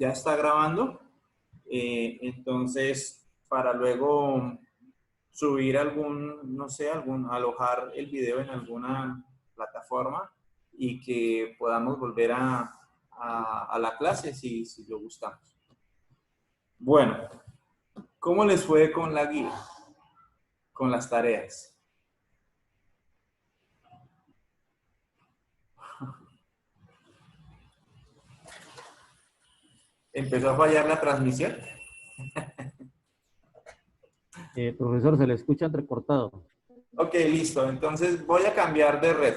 ya está grabando. Entonces, para luego subir algún, no sé, alojar el video en alguna plataforma y que podamos volver a la clase si lo gustamos. Bueno, ¿cómo les fue con la guía? Con las tareas. ¿Empezó a fallar la transmisión? Profesor, se le escucha entrecortado. Ok, listo. Entonces voy a cambiar de red.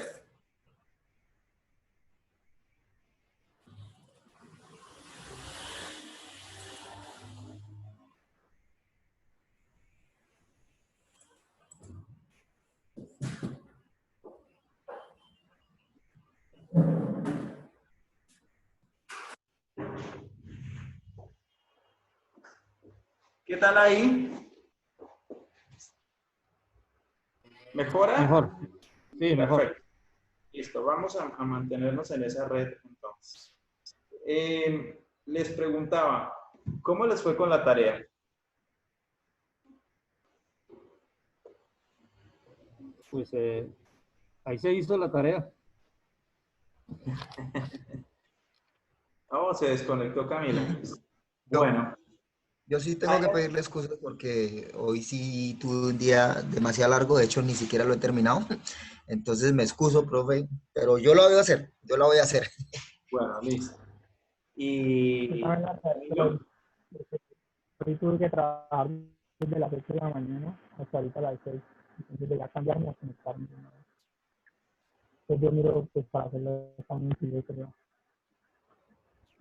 ¿Qué tal ahí? ¿Mejora? Mejor. Sí, mejor. Perfecto. Listo, vamos a mantenernos en esa red entonces. Les preguntaba, ¿cómo les fue con la tarea? Pues ahí se hizo la tarea. Oh, se desconectó Camila. Bueno. Yo sí tengo que pedirle excusas porque hoy sí tuve un día demasiado largo, de hecho ni siquiera lo he terminado. Entonces me excuso, profe, pero yo lo voy a hacer, yo lo voy a hacer. Bueno, listo. Y Camilo, Hoy tuve que trabajar desde las 8 de la mañana hasta ahorita las 6. Entonces voy a cambiarme a conectarme. Entonces yo miro pues, para hacer los exámenes y yo creo.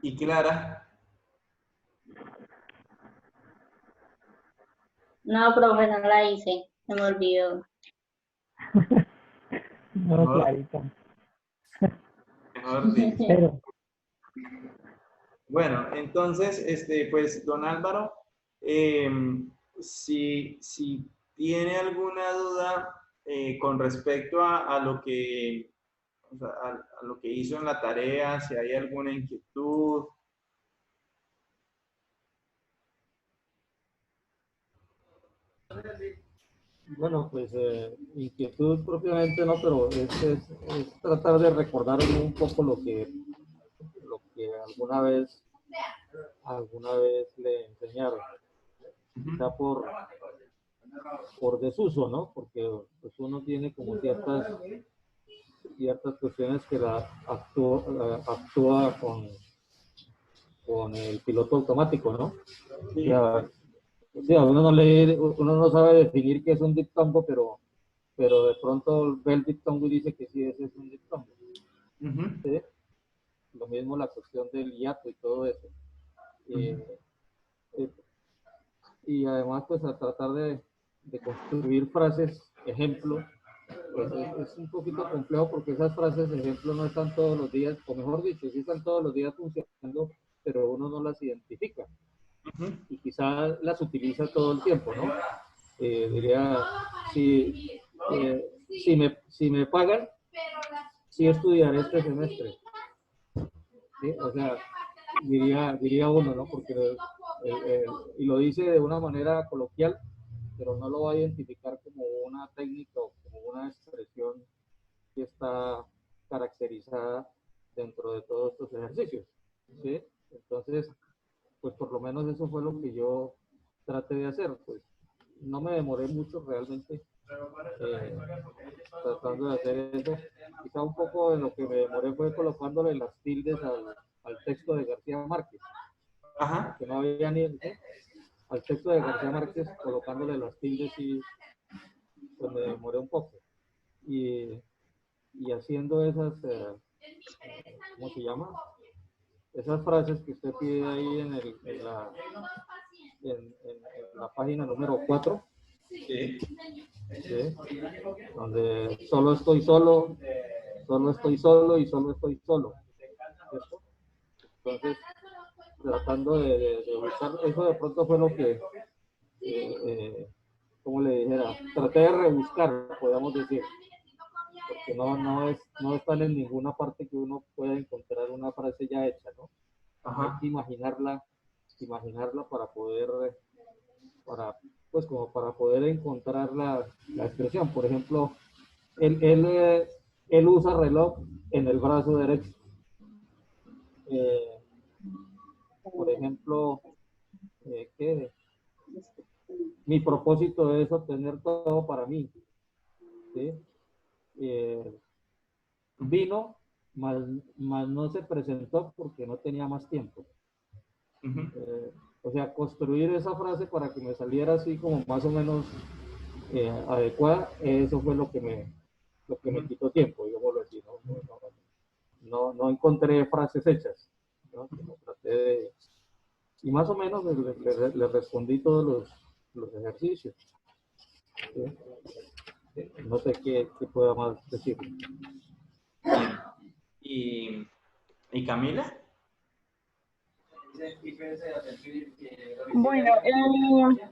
y Clara. No, profe, no la hice. Se me olvidó. No, clarita. Mejor dicho. Pero, Bueno, entonces, pues, don Álvaro, si tiene alguna duda con respecto a lo que, o sea, a lo que hizo en la tarea, si hay alguna inquietud. Bueno, pues inquietud propiamente no, pero es tratar de recordar un poco lo que alguna vez le enseñaron. Quizá por desuso, ¿no? Porque pues, uno tiene como ciertas cuestiones que actúa con el piloto automático, ¿no? Sí. O sea, uno no sabe definir qué es un diptongo, pero de pronto ve el diptongo y dice que sí, ese es un diptongo. ¿Sí? Lo mismo la cuestión del hiato y todo eso. Y además, pues a tratar de construir frases, ejemplo, pues es un poquito complejo porque esas frases, ejemplo, no están todos los días, o mejor dicho, sí están todos los días funcionando, pero uno no las identifica. Y quizá las utiliza todo el tiempo, ¿no? Diría, si me pagan, sí estudiaré este semestre. ¿Sí? O sea, diría uno, ¿no? Porque y lo dice de una manera coloquial, pero no lo va a identificar como una técnica o como una expresión que está caracterizada dentro de todos estos ejercicios. ¿Sí? Entonces, pues por lo menos eso fue lo que yo traté de hacer. Pues no me demoré mucho realmente tratando de hacer eso. Quizá un poco de lo que me demoré fue colocándole las tildes al texto de García Márquez. Ajá. Que no había ni al texto de García Márquez colocándole las tildes y pues me demoré un poco. Y haciendo esas, ¿cómo se llama? Esas frases que usted pide ahí en la página número 4. Sí. ¿Sí? Donde solo estoy solo y solo estoy solo. ¿Cierto? Entonces, tratando de buscar, eso de pronto fue lo que, como le dijera, traté de rebuscar, podemos decir, porque no están en ninguna parte que uno pueda encontrar una frase ya hecha, ¿no? hay Ajá. que imaginarla pues como para poder encontrar la expresión. Por ejemplo, él usa reloj en el brazo derecho. Eh, por ejemplo, ¿qué? Mi propósito es obtener todo para mí. ¿Sí? Eh, vino, mas no se presentó porque no tenía más tiempo. Ujú. O sea, construir esa frase para que me saliera así como más o menos adecuada, eso fue lo que me quitó tiempo, digámoslo así. No encontré frases hechas, ¿no? Y más o menos le respondí todos los ejercicios. ¿Sí? No sé qué pueda más decir. Bien. ¿Y Camila? Bueno,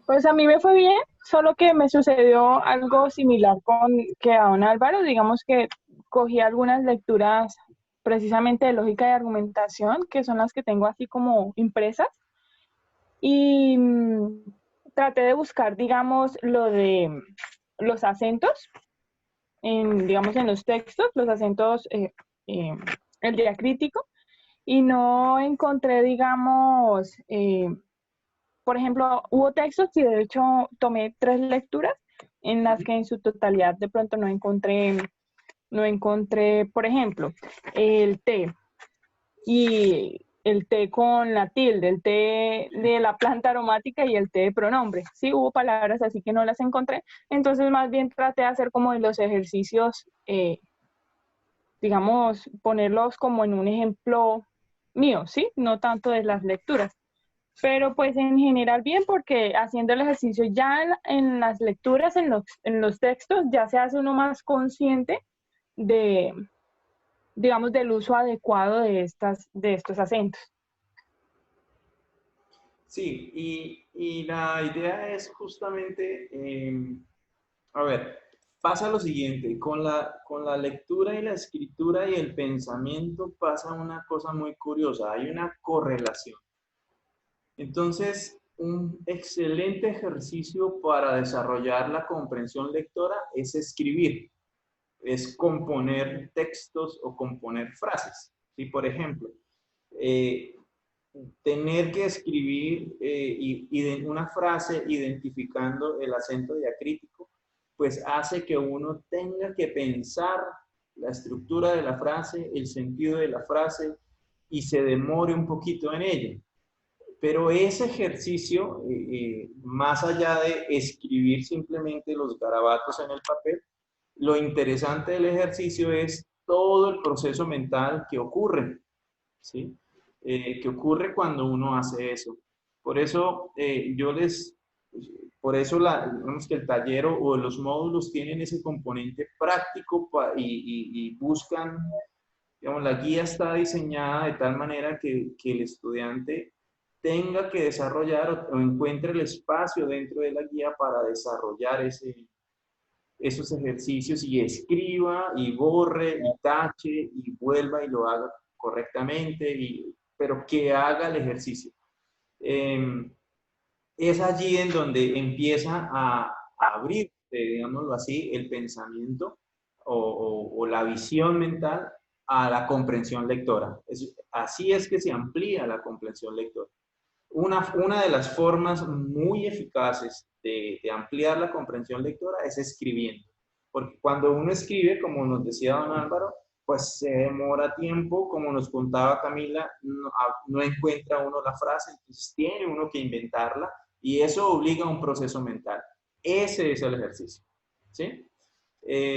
pues a mí me fue bien, solo que me sucedió algo similar con que a don Álvaro, digamos que cogí algunas lecturas precisamente de lógica y argumentación, que son las que tengo así como impresas, y traté de buscar, digamos, lo de los acentos, digamos, en los textos, los acentos, el diacrítico, y no encontré, digamos, por ejemplo, hubo textos y de hecho tomé 3 lecturas en las que en su totalidad de pronto no encontré, por ejemplo, el té y el té con la tilde, el té de la planta aromática y el té de pronombre. Sí, hubo palabras así que no las encontré. Entonces, más bien traté de hacer como de los ejercicios, digamos, ponerlos como en un ejemplo mío, ¿sí? No tanto de las lecturas. Pero pues en general bien, porque haciendo el ejercicio ya en las lecturas, en los textos, ya se hace uno más consciente de, digamos, del uso adecuado de estos acentos. Sí, y la idea es justamente, a ver, pasa lo siguiente, con la lectura y la escritura y el pensamiento pasa una cosa muy curiosa, hay una correlación. Entonces, un excelente ejercicio para desarrollar la comprensión lectora es escribir, es componer textos o componer frases. ¿Sí? Por ejemplo, eh, tener que escribir una frase identificando el acento diacrítico, pues hace que uno tenga que pensar la estructura de la frase, el sentido de la frase y se demore un poquito en ella. Pero ese ejercicio, más allá de escribir simplemente los garabatos en el papel, lo interesante del ejercicio es todo el proceso mental que ocurre, ¿sí? Que ocurre cuando uno hace eso. Por eso por eso digamos que el taller o los módulos tienen ese componente práctico y buscan, digamos, la guía está diseñada de tal manera que el estudiante tenga que desarrollar o encuentre el espacio dentro de la guía para desarrollar esos ejercicios y escriba y borre y tache y vuelva y lo haga correctamente, pero que haga el ejercicio. Es allí en donde empieza a abrir, digámoslo así, el pensamiento o la visión mental a la comprensión lectora. Así es que se amplía la comprensión lectora. Una de las formas muy eficaces de ampliar la comprensión lectora es escribiendo. Porque cuando uno escribe, como nos decía don Álvaro, pues se demora tiempo, como nos contaba Camila, no encuentra uno la frase, entonces tiene uno que inventarla y eso obliga a un proceso mental. Ese es el ejercicio. ¿Sí?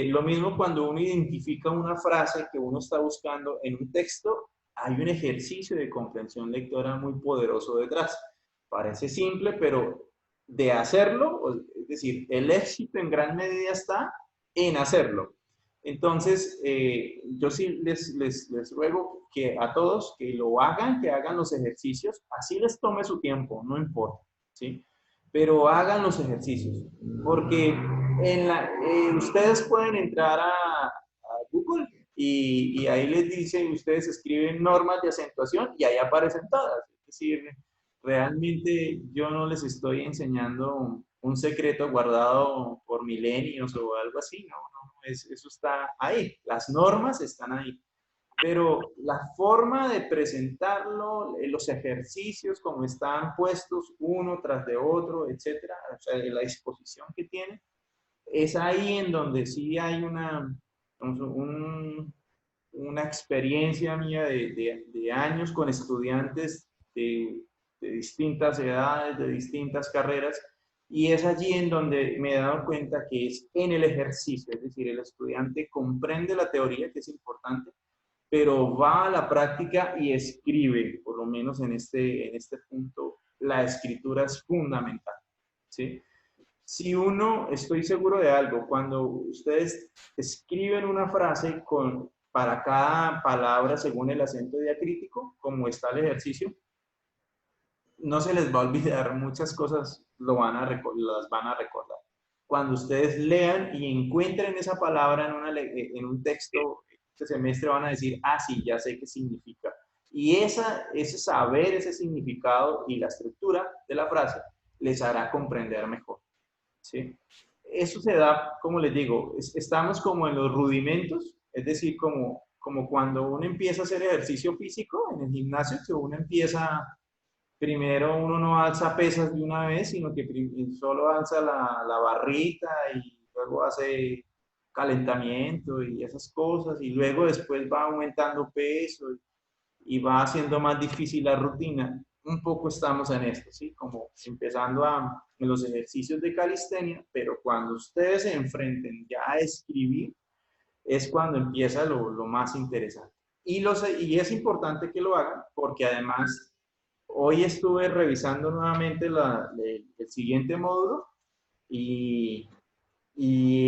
Lo mismo cuando uno identifica una frase que uno está buscando en un texto, hay un ejercicio de comprensión lectora muy poderoso detrás. Parece simple, pero de hacerlo, es decir, el éxito en gran medida está en hacerlo. Entonces, yo sí les ruego que a todos que lo hagan, que hagan los ejercicios, así les tome su tiempo, no importa, ¿sí? Pero hagan los ejercicios, porque ustedes pueden entrar a Google y ahí les dice, ustedes escriben normas de acentuación y ahí aparecen todas. Es decir, realmente yo no les estoy enseñando un secreto guardado por milenios o algo así, no, eso está ahí, las normas están ahí. Pero la forma de presentarlo, los ejercicios como están puestos uno tras de otro, etcétera, o sea, la disposición que tiene, es ahí en donde sí hay una experiencia mía de años con estudiantes de distintas edades, de distintas carreras, y es allí en donde me he dado cuenta que es en el ejercicio, es decir, el estudiante comprende la teoría, que es importante, pero va a la práctica y escribe, por lo menos en este punto, la escritura es fundamental, ¿sí? Si uno, estoy seguro de algo, cuando ustedes escriben una frase para cada palabra según el acento diacrítico, como está el ejercicio, no se les va a olvidar, muchas cosas las van a recordar. Cuando ustedes lean y encuentren esa palabra en un texto este semestre, van a decir, ah, sí, ya sé qué significa. Y ese saber, ese significado y la estructura de la frase les hará comprender mejor, ¿sí? Eso se da, como les digo, estamos como en los rudimentos, es decir, como cuando uno empieza a hacer ejercicio físico en el gimnasio, que uno empieza, primero uno no alza pesas de una vez, sino que solo alza la barrita y luego hace calentamiento y esas cosas, y luego después va aumentando peso y va haciendo más difícil la rutina. Un poco estamos en esto, ¿sí? Como empezando en los ejercicios de calistenia, pero cuando ustedes se enfrenten ya a escribir, es cuando empieza lo más interesante. Y es importante que lo hagan, porque además, hoy estuve revisando nuevamente el siguiente módulo y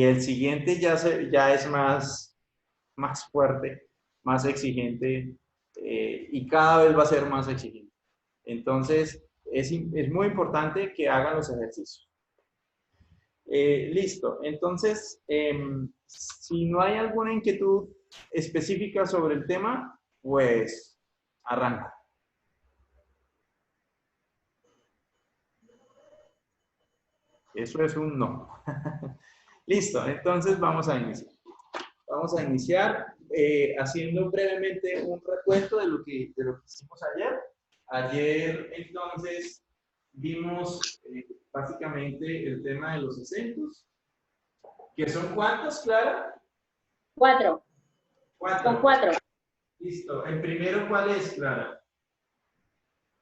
el siguiente ya es más fuerte, más exigente y cada vez va a ser más exigente. Entonces, es muy importante que hagan los ejercicios. Listo. Entonces, si no hay alguna inquietud específica sobre el tema, pues arranca. Eso es un no. Listo. Entonces, vamos a iniciar. Vamos a iniciar haciendo brevemente un recuento de lo que hicimos ayer. Ayer, entonces, vimos básicamente el tema de los acentos, que son ¿cuántos, Clara? 4. 4. Son 4. Listo. ¿El primero cuál es, Clara?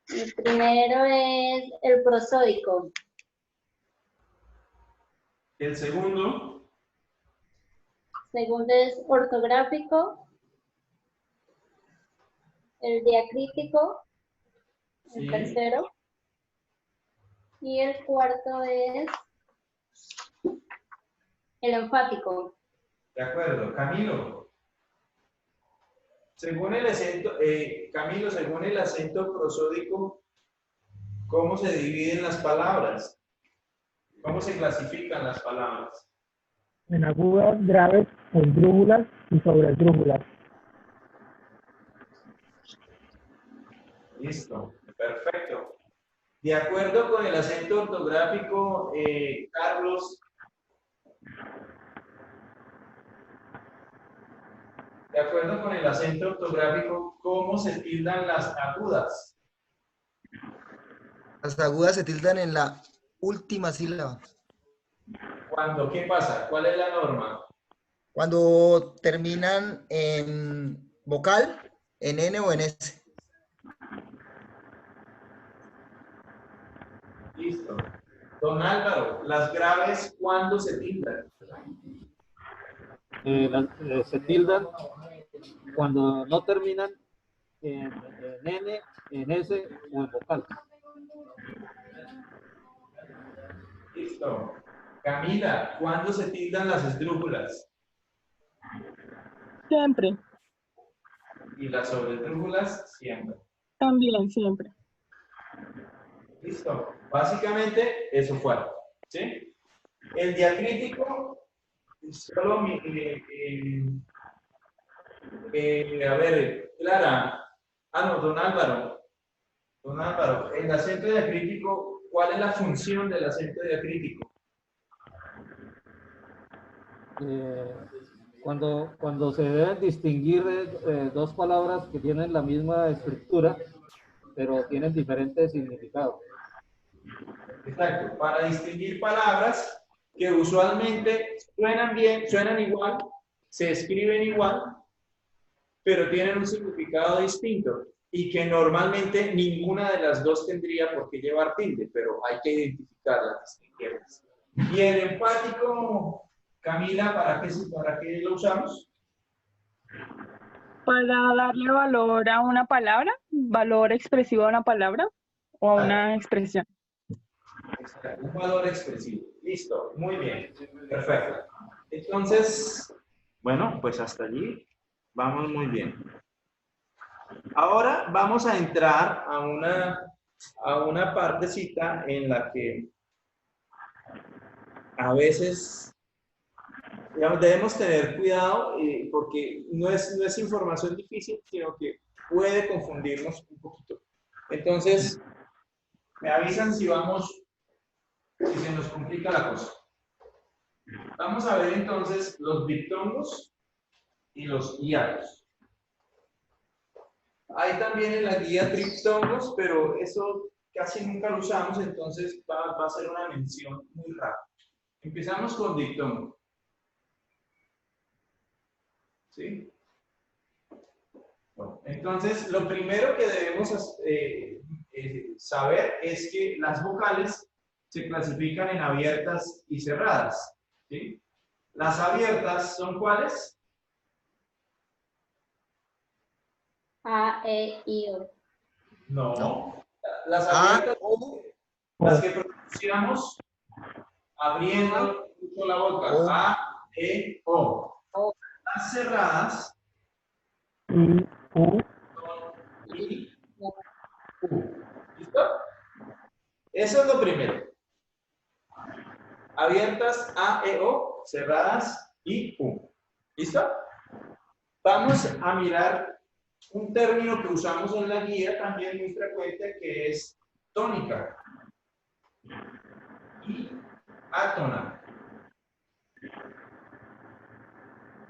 El primero es el prosódico. El segundo. Segundo es ortográfico. El diacrítico. El Sí. tercero. Y el cuarto es el enfático. De acuerdo. Camilo. Según el acento, Camilo, según el acento prosódico, ¿cómo se dividen las palabras? ¿Cómo se clasifican las palabras? En agudas, graves, esdrújulas y sobreesdrújulas. Listo, perfecto. De acuerdo con el acento ortográfico, Carlos. De acuerdo con el acento ortográfico, ¿cómo se tildan las agudas? Las agudas se tildan en la última sílaba. ¿Cuándo? ¿Qué pasa? ¿Cuál es la norma? Cuando terminan en vocal, en N o en S. Listo. Don Álvaro, las graves, ¿cuándo se tildan? Se tildan cuando no terminan en N, en S o en vocal. Listo. Camila, ¿cuándo se tildan las esdrújulas? Siempre, Y las sobreesdrújulas, siempre. también, siempre. Listo. Básicamente, eso fue. ¿Sí? El diacrítico, solo A ver, Clara. Ah, no, don Álvaro. Don Álvaro, el acento diacrítico, ¿cuál es la función del acento diacrítico? Cuando se deben distinguir dos palabras que tienen la misma estructura, pero tienen diferentes significados. Exacto, para distinguir palabras que usualmente suenan bien, suenan igual, se escriben igual, pero tienen un significado distinto y que normalmente ninguna de las dos tendría por qué llevar tilde, pero hay que identificarlas, distinguirlas. Y el empático, Camila, ¿para qué lo usamos? Para darle valor a una palabra, valor expresivo a una palabra o a una expresión. Un valor expresivo. Listo, muy bien, perfecto. Entonces, bueno, pues hasta allí vamos muy bien. Ahora vamos a entrar a una partecita en la que a veces, digamos, debemos tener cuidado porque no es información difícil, sino que puede confundirnos un poquito. Entonces, me avisan si se nos complica la cosa. Vamos a ver entonces los diptongos y los hiatos. Hay también en la guía triptongos, pero eso casi nunca lo usamos, entonces va a ser una mención muy rara. Empezamos con diptongo. ¿Sí? Bueno, entonces, lo primero que debemos saber es que las vocales se clasifican en abiertas y cerradas. ¿Sí? Las abiertas son ¿cuáles? A, E, I, O. No. Las abiertas, las que pronunciamos abriendo mucho la boca. A, E, O. Las cerradas I, U. son I, U. ¿Listo? Eso es lo primero. Abiertas A, E, O, cerradas I, U. ¿Listo? Vamos a mirar un término que usamos en la guía también muy frecuente, que es tónica y átona.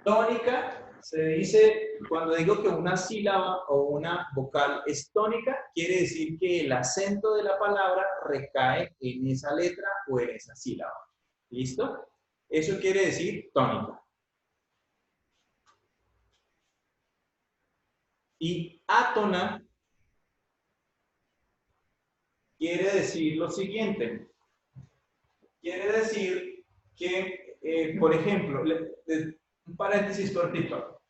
Tónica se dice, cuando digo que una sílaba o una vocal es tónica, quiere decir que el acento de la palabra recae en esa letra o en esa sílaba. ¿Listo? Eso quiere decir tónica. Y átona quiere decir lo siguiente. Quiere decir que, por ejemplo, un paréntesis cortito.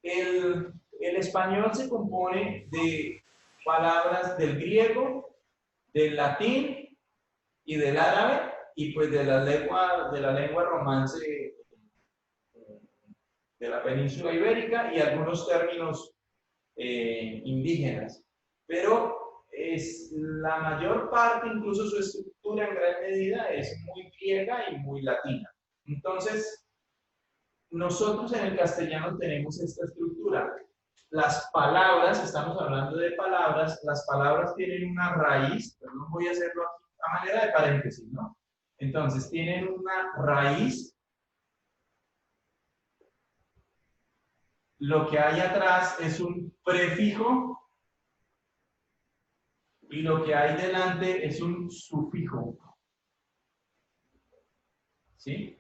El español se compone de palabras del griego, del latín y del árabe, y pues de la lengua romance de la península ibérica y algunos términos indígenas. Pero la mayor parte, incluso su estructura en gran medida, es muy griega y muy latina. Entonces, nosotros en el castellano tenemos esta estructura. Las palabras, estamos hablando de palabras, las palabras tienen una raíz, perdón, voy a hacerlo aquí a manera de paréntesis, ¿no? Entonces, tienen una raíz. Lo que hay atrás es un prefijo y lo que hay delante es un sufijo. ¿Sí?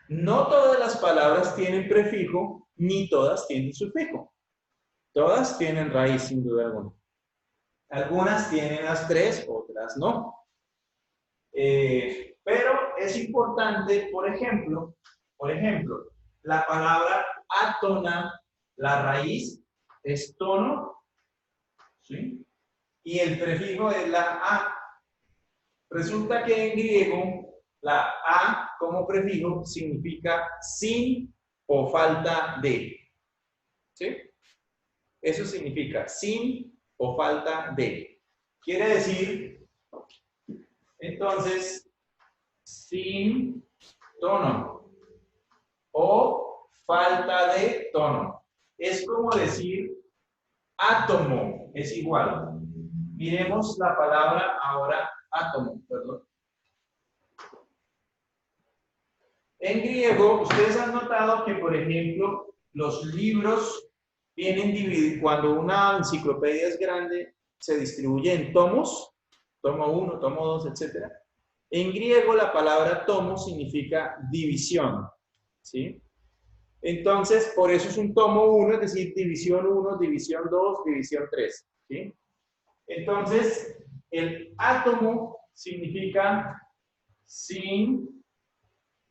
No todas las palabras tienen prefijo, ni todas tienen sufijo. Todas tienen raíz, sin duda alguna. Algunas tienen las tres, otras no. Pero es importante, por ejemplo, la palabra átona, la raíz es tono, ¿sí? Y el prefijo es la A. Resulta que en griego la A como prefijo significa sin o falta de. ¿Sí? Eso significa sin o falta de. Quiere decir, entonces, sin tono o falta de tono. Es como decir átomo, es igual. Miremos la palabra ahora átomo, perdón. En griego, ustedes han notado que, por ejemplo, los libros vienen divididos, cuando una enciclopedia es grande, se distribuye en tomos, tomo 1, tomo 2, etc. En griego, la palabra tomo significa división, ¿sí? Entonces, por eso es un tomo 1, es decir, división 1, división 2, división 3, ¿sí? Entonces, el átomo significa sin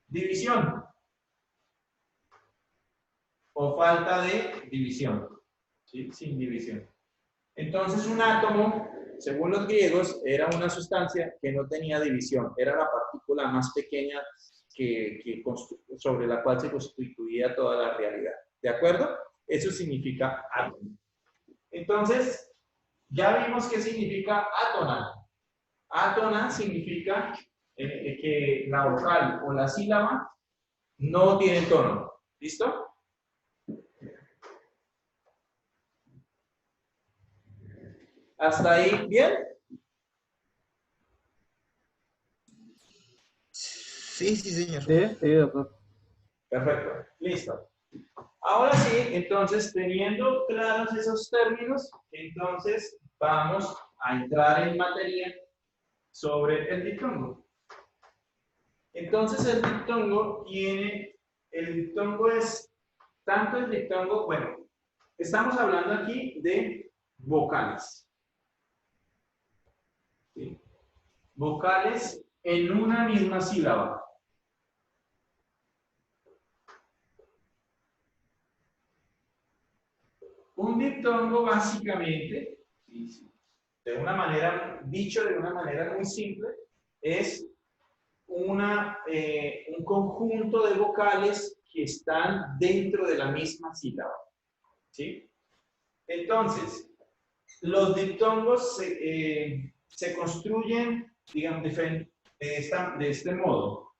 división o falta de división, ¿sí? Sin división. Entonces, un átomo, según los griegos, era una sustancia que no tenía división, era la partícula más pequeña sobre la cual se constituía toda la realidad. ¿De acuerdo? Eso significa átomo. Entonces, ya vimos qué significa átona. Átona significa que la vocal o la sílaba no tienen tono. ¿Listo? ¿Hasta ahí bien? Sí, sí, señor. Sí, doctor. Perfecto. Listo. Ahora sí, entonces, teniendo claros esos términos, entonces vamos a entrar en materia sobre el diptongo. Entonces, el diptongo es, tanto el diptongo, bueno, estamos hablando aquí de vocales. ¿Sí? Vocales en una misma sílaba. Un diptongo básicamente, de una manera, dicho de una manera muy simple, es un conjunto de vocales que están dentro de la misma sílaba. ¿Sí? Entonces, los diptongos se construyen, digamos, de este modo.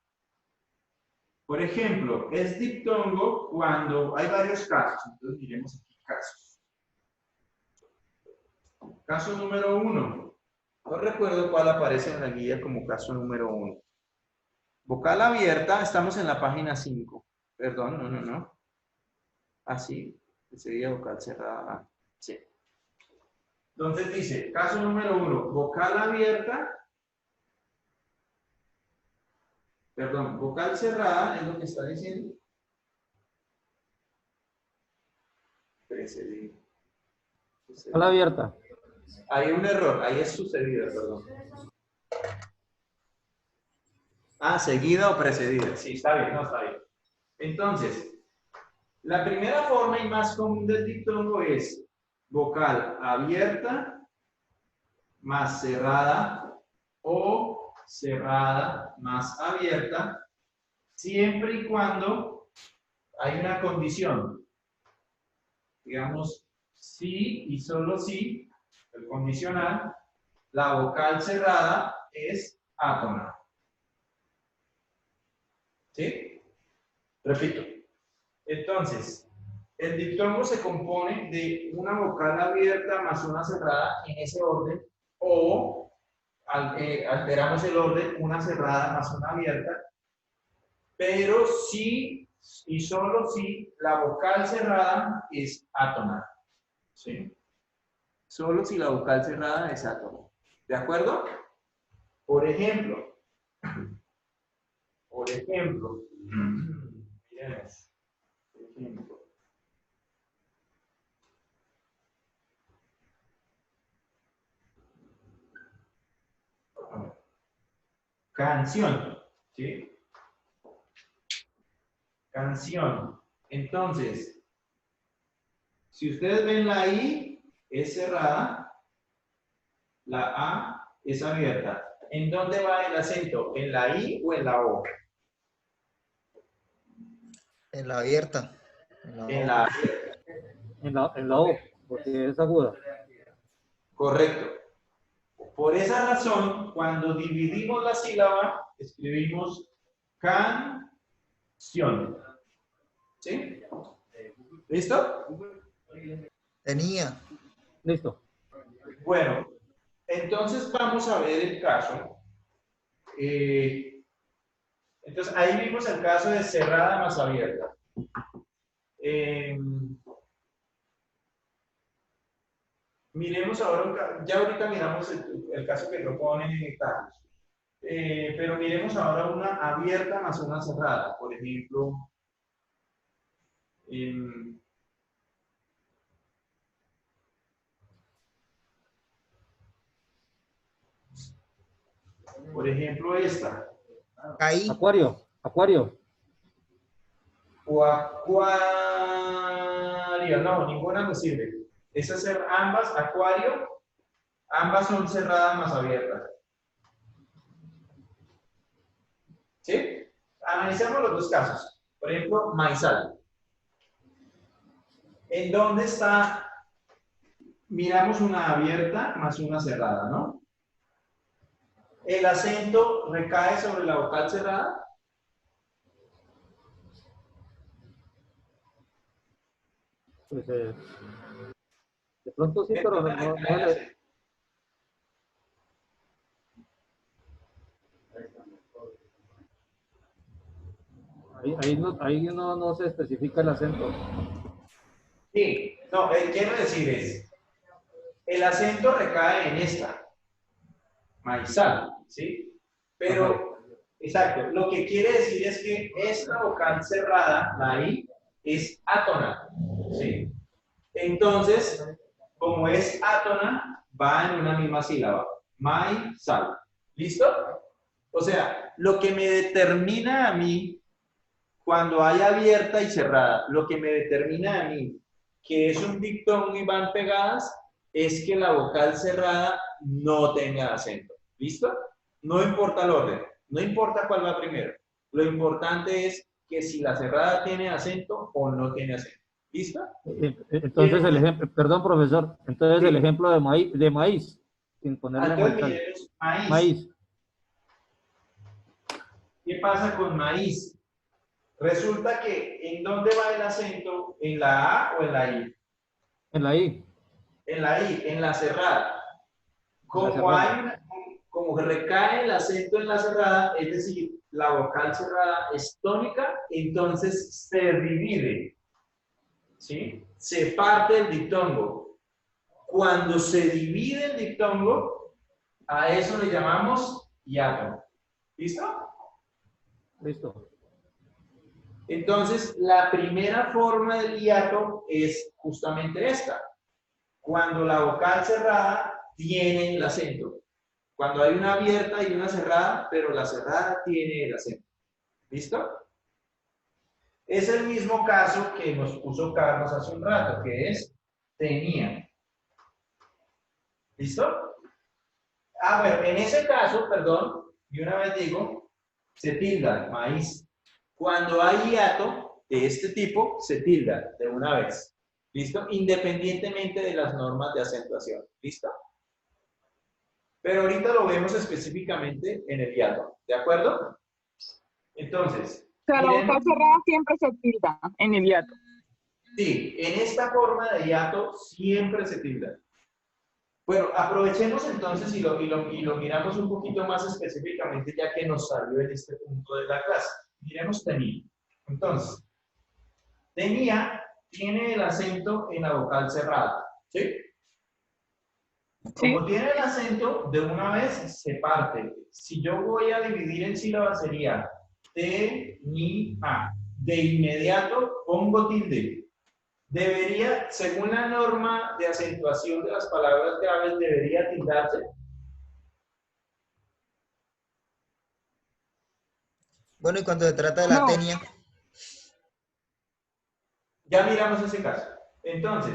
Por ejemplo, es diptongo cuando hay varios casos. Entonces, miremos aquí casos. Caso número 1. No recuerdo cuál aparece en la guía como caso número 1. Vocal abierta, estamos en la página 5. Perdón, no. Así, sería vocal cerrada. Sí. Entonces dice, caso número 1, vocal abierta. Perdón, vocal cerrada es lo que está diciendo. Precedido. Vocal abierta. Hay un error, ahí es sucedida, perdón. Ah, seguida o precedida. Sí, está bien, no está bien. Entonces, la primera forma y más común del diptongo es vocal abierta más cerrada o cerrada más abierta, siempre y cuando hay una condición. Digamos, sí y solo sí. El condicional, la vocal cerrada es átona. ¿Sí? Repito. Entonces, el diptongo se compone de una vocal abierta más una cerrada en ese orden, o alteramos el orden, una cerrada más una abierta, pero sí y solo si la vocal cerrada es átona. ¿Sí? Solo si la vocal cerrada es átomo. ¿De acuerdo? Por ejemplo, miremos, canción, ¿sí? Canción. Entonces, si ustedes ven la I es cerrada, la A es abierta. ¿En dónde va el acento? ¿En la I o en la O? En la abierta. En la abierta. En la O, porque es aguda. Correcto. Por esa razón, cuando dividimos la sílaba, escribimos canción. ¿Sí? ¿Listo? Tenía. Listo. Bueno, entonces vamos a ver el caso. Entonces ahí vimos el caso de cerrada más abierta. Miremos ahora, ya ahorita miramos el caso que propone Carlos. Pero miremos ahora una abierta más una cerrada. Por ejemplo, esta. Caí. Acuario, Acuario. O acuario. No, ninguna me sirve. Esas ser ambas, acuario, ambas son cerradas más abiertas. ¿Sí? Analicemos los dos casos. Por ejemplo, maizal. ¿En dónde está? Miramos una abierta más una cerrada, ¿no? ¿El acento recae sobre la vocal cerrada? Pues, de pronto sí, pero ahí no se especifica el acento. Sí, no, quiero decir es, el acento recae en esta, maizal, ¿sí? Pero, exacto, lo que quiere decir es que esta vocal cerrada, la I, es átona, ¿sí? Entonces, como es átona, va en una misma sílaba, maizal, ¿listo? O sea, lo que me determina a mí, cuando hay abierta y cerrada, lo que me determina a mí que es un diptongo y van pegadas, es que la vocal cerrada no tenga acento. ¿Listo? No importa el orden, no importa cuál va primero. Lo importante es que si la cerrada tiene acento o no tiene acento. ¿Listo? Entonces el ejemplo, perdón profesor, entonces el ejemplo de maíz, sin ponerle entonces, maíz. Maíz. ¿Qué pasa con maíz? Resulta que, ¿en dónde va el acento? ¿En la A o en la I? En la I. En la I, en la cerrada. Como recae el acento en la cerrada, es decir, la vocal cerrada es tónica, entonces se divide, ¿sí? Se parte el diptongo. Cuando se divide el diptongo, a eso le llamamos hiato. ¿Listo? Listo. Entonces, la primera forma del hiato es justamente esta. Cuando la vocal cerrada tiene el acento. Cuando hay una abierta y una cerrada, pero la cerrada tiene el acento. ¿Listo? Es el mismo caso que nos puso Carlos hace un rato, que es tenía. ¿Listo? Ah, bueno, en ese caso, perdón, y una vez digo, se tilda, maíz. Cuando hay hiato de este tipo, se tilda de una vez. ¿Listo? Independientemente de las normas de acentuación. ¿Listo? Pero ahorita lo vemos específicamente en el hiato. ¿De acuerdo? Entonces. O sea, la vocal cerrada siempre se tilda en el hiato. Sí, en esta forma de hiato siempre se tilda. Bueno, aprovechemos entonces y lo miramos un poquito más específicamente ya que nos salió en este punto de la clase. Miremos tenía. Entonces, tenía tiene el acento en la vocal cerrada. ¿Sí? Como tiene el acento, de una vez se parte. Si yo voy a dividir en sílabas sería te-ni-a. De inmediato pongo tilde. Debería, según la norma de acentuación de las palabras graves, debería tildarse. Bueno, y cuando se trata de la tenia. Ya miramos ese caso. Entonces,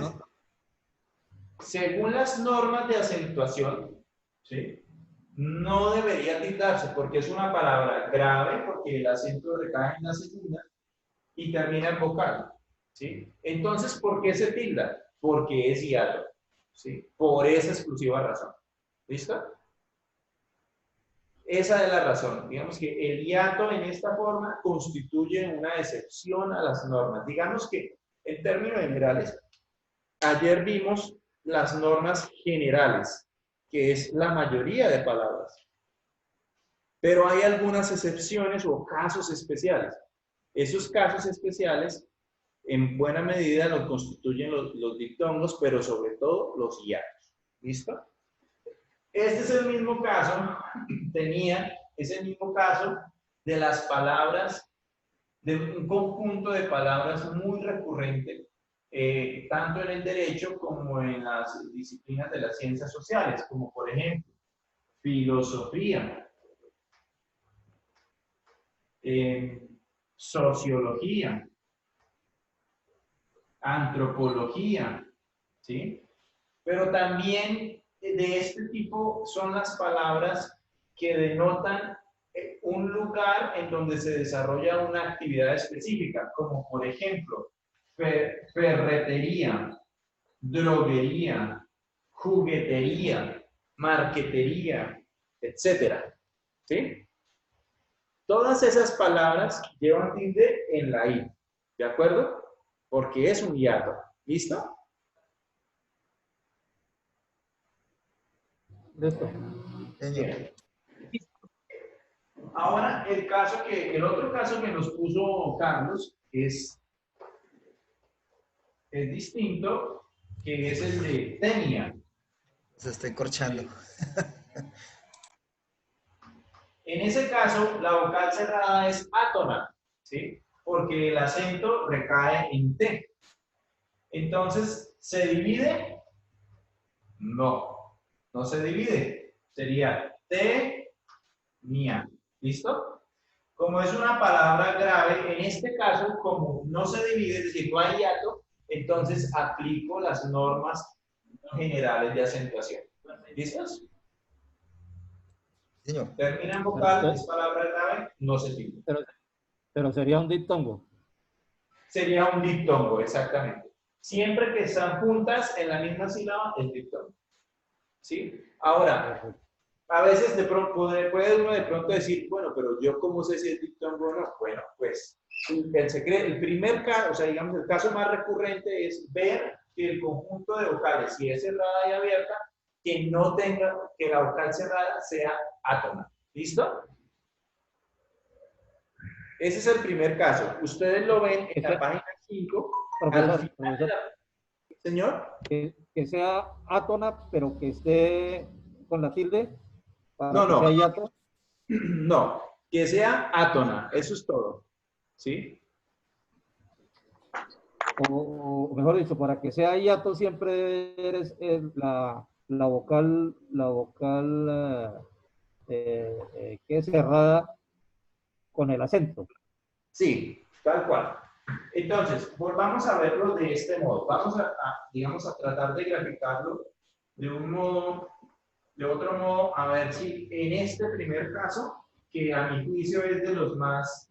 según las normas de acentuación, ¿sí? No debería tildarse porque es una palabra grave, porque el acento recae en la segunda y termina en vocal. ¿Sí? Entonces, ¿por qué se tilda? Porque es hiato. ¿Sí? Por esa exclusiva razón. ¿Listo? esa es la razón. Digamos que el hiato en esta forma constituye una excepción a las normas. Digamos que en términos generales, ayer vimos las normas generales, que es la mayoría de palabras. Pero hay algunas excepciones o casos especiales. Esos casos especiales, en buena medida, los constituyen los diptongos, pero sobre todo los hiatos. ¿Listo? Este es el mismo caso, es el mismo caso de las palabras, de un conjunto de palabras muy recurrente, tanto en el derecho como en las disciplinas de las ciencias sociales, como por ejemplo, filosofía, sociología, antropología, ¿sí? Pero también de este tipo son las palabras que denotan un lugar en donde se desarrolla una actividad específica, como por ejemplo, ferretería, droguería, juguetería, marquetería, etcétera, ¿sí? Todas esas palabras llevan tilde en la I, ¿de acuerdo? Porque es un hiato. ¿Listo? Listo. Bien. Ahora, el otro caso que nos puso Carlos es distinto, que es el de tenía. Se estoy corchando. En ese caso, la vocal cerrada es átona, ¿sí? Porque el acento recae en T. Entonces, ¿se divide? No, no se divide. Sería tenía. ¿Listo? Como es una palabra grave, en este caso, como no se divide, es decir, no hay hiato, entonces aplico las normas generales de acentuación. ¿Listos? Señor. Termina en vocal, es palabra grave, no se divide. Pero sería un diptongo. Sería un diptongo, exactamente. Siempre que están juntas en la misma sílaba, es diptongo. ¿Sí? Ahora, a veces puede uno de pronto decir, bueno, pero yo cómo sé si es diptongo o no. Bueno, pues el primer caso, o sea, digamos, el caso más recurrente es ver que el conjunto de vocales, si es cerrada y abierta, que no tenga, que la vocal cerrada sea átona. ¿Listo? Ese es el primer caso. Ustedes lo ven en la página 5. Profesor, Señor. Que sea átona, pero que esté con la tilde. Para No, que no. sea hiato. No, que sea átona. Eso es todo. ¿Sí? O mejor dicho, para que sea hiato siempre eres la vocal que es cerrada con el acento. Sí, tal cual. Entonces, volvamos a verlo de este modo. Vamos digamos, a tratar de graficarlo de otro modo, a ver si en este primer caso, que a mi juicio es de los más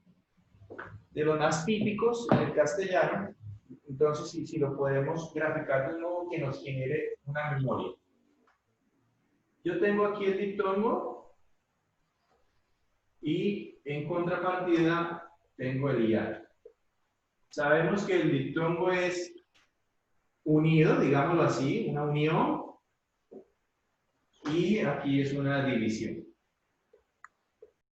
típicos en el castellano, entonces si lo podemos graficar de un modo que nos genere una memoria. Yo tengo aquí el diptongo y en contrapartida tengo el hiato. Sabemos que el diptongo es unido, digámoslo así, una unión, y aquí es una división.